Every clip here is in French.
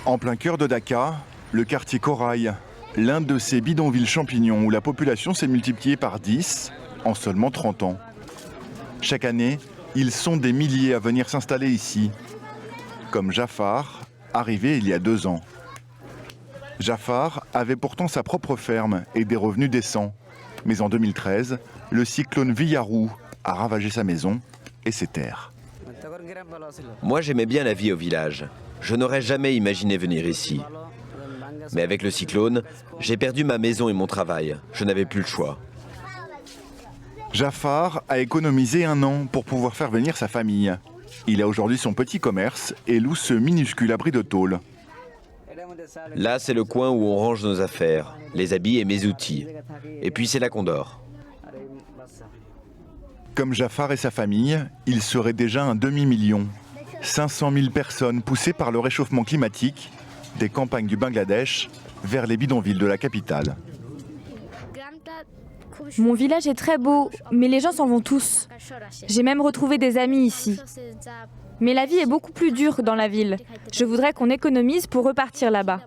En plein cœur de Dakar, le quartier Corail, l'un de ces bidonvilles champignons où la population s'est multipliée par 10 en seulement 30 ans. Chaque année, ils sont des milliers à venir s'installer ici, comme Jafar, arrivé il y a 2 ans. Jafar avait pourtant sa propre ferme et des revenus décents. Mais en 2013, le cyclone Villaru a ravagé sa maison et ses terres. Moi, j'aimais bien la vie au village. Je n'aurais jamais imaginé venir ici. Mais avec le cyclone, j'ai perdu ma maison et mon travail. Je n'avais plus le choix. Jafar a économisé 1 an pour pouvoir faire venir sa famille. Il a aujourd'hui son petit commerce et loue ce minuscule abri de tôle. Là, c'est le coin où on range nos affaires, les habits et mes outils. Et puis c'est là qu'on dort. Comme Jafar et sa famille, il serait déjà un demi-million. 500 000 personnes poussées par le réchauffement climatique des campagnes du Bangladesh vers les bidonvilles de la capitale. Mon village est très beau, mais les gens s'en vont tous. J'ai même retrouvé des amis ici. Mais la vie est beaucoup plus dure dans la ville. Je voudrais qu'on économise pour repartir là-bas.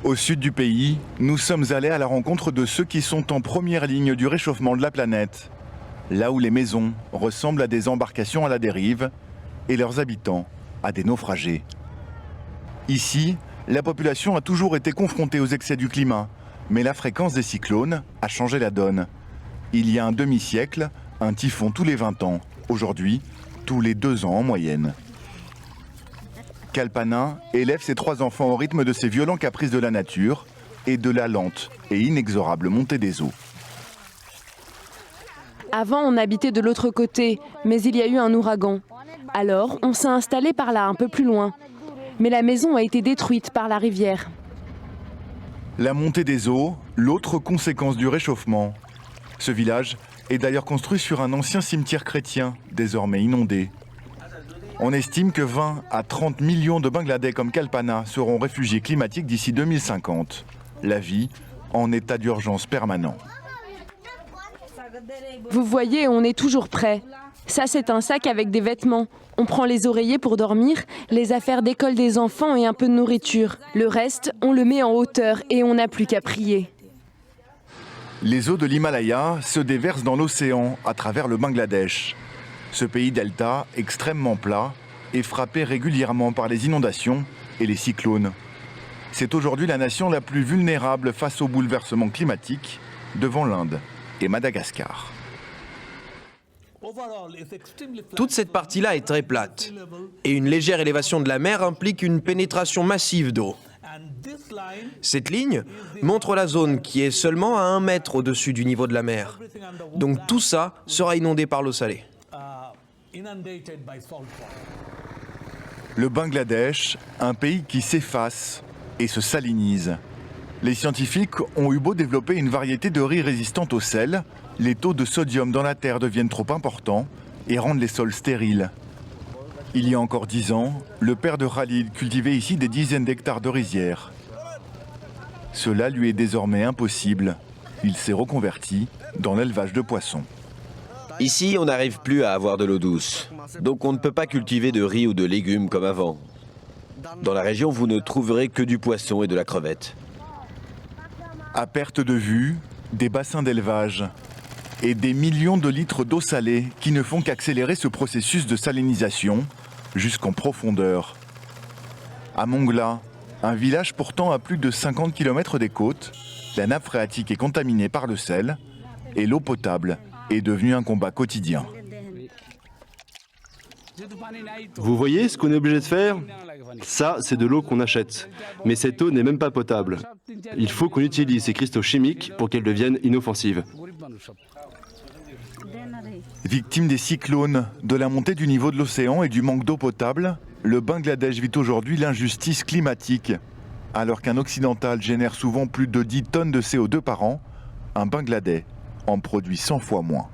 Au sud du pays, nous sommes allés à la rencontre de ceux qui sont en première ligne du réchauffement de la planète. Là où les maisons ressemblent à des embarcations à la dérive et leurs habitants à des naufragés. Ici, la population a toujours été confrontée aux excès du climat, mais la fréquence des cyclones a changé la donne. Il y a un demi-siècle, un typhon tous les 20 ans. Aujourd'hui, tous les 2 ans en moyenne. Kalpana élève ses 3 enfants au rythme de ces violents caprices de la nature et de la lente et inexorable montée des eaux. Avant, on habitait de l'autre côté, mais il y a eu un ouragan. Alors, on s'est installé par là, un peu plus loin. Mais la maison a été détruite par la rivière. La montée des eaux, l'autre conséquence du réchauffement. Ce village est d'ailleurs construit sur un ancien cimetière chrétien, désormais inondé. On estime que 20 à 30 millions de Bangladais comme Kalpana seront réfugiés climatiques d'ici 2050. La vie en état d'urgence permanent. Vous voyez, on est toujours prêt. Ça, c'est un sac avec des vêtements. On prend les oreillers pour dormir, les affaires d'école des enfants et un peu de nourriture. Le reste, on le met en hauteur et on n'a plus qu'à prier. Les eaux de l'Himalaya se déversent dans l'océan à travers le Bangladesh. Ce pays delta, extrêmement plat, est frappé régulièrement par les inondations et les cyclones. C'est aujourd'hui la nation la plus vulnérable face aux bouleversements climatiques, devant l'Inde et Madagascar. Toute cette partie-là est très plate. Et une légère élévation de la mer implique une pénétration massive d'eau. Cette ligne montre la zone qui est seulement à 1 mètre au-dessus du niveau de la mer. Donc tout ça sera inondé par l'eau salée. Le Bangladesh, un pays qui s'efface et se salinise. Les scientifiques ont eu beau développer une variété de riz résistantes au sel, les taux de sodium dans la terre deviennent trop importants et rendent les sols stériles. Il y a encore 10 ans, le père de Khalid cultivait ici des dizaines d'hectares de rizières. Cela lui est désormais impossible. Il s'est reconverti dans l'élevage de poissons. Ici, on n'arrive plus à avoir de l'eau douce. Donc on ne peut pas cultiver de riz ou de légumes comme avant. Dans la région, vous ne trouverez que du poisson et de la crevette. À perte de vue, des bassins d'élevage et des millions de litres d'eau salée qui ne font qu'accélérer ce processus de salinisation jusqu'en profondeur. À Mongla, un village pourtant à plus de 50 km des côtes, la nappe phréatique est contaminée par le sel et l'eau potable est devenue un combat quotidien. Vous voyez ce qu'on est obligé de faire? Ça, c'est de l'eau qu'on achète. Mais cette eau n'est même pas potable. Il faut qu'on utilise ces cristaux chimiques pour qu'elle devienne inoffensive. Victime des cyclones, de la montée du niveau de l'océan et du manque d'eau potable, le Bangladesh vit aujourd'hui l'injustice climatique. Alors qu'un occidental génère souvent plus de 10 tonnes de CO2 par an, un Bangladais en produit 100 fois moins.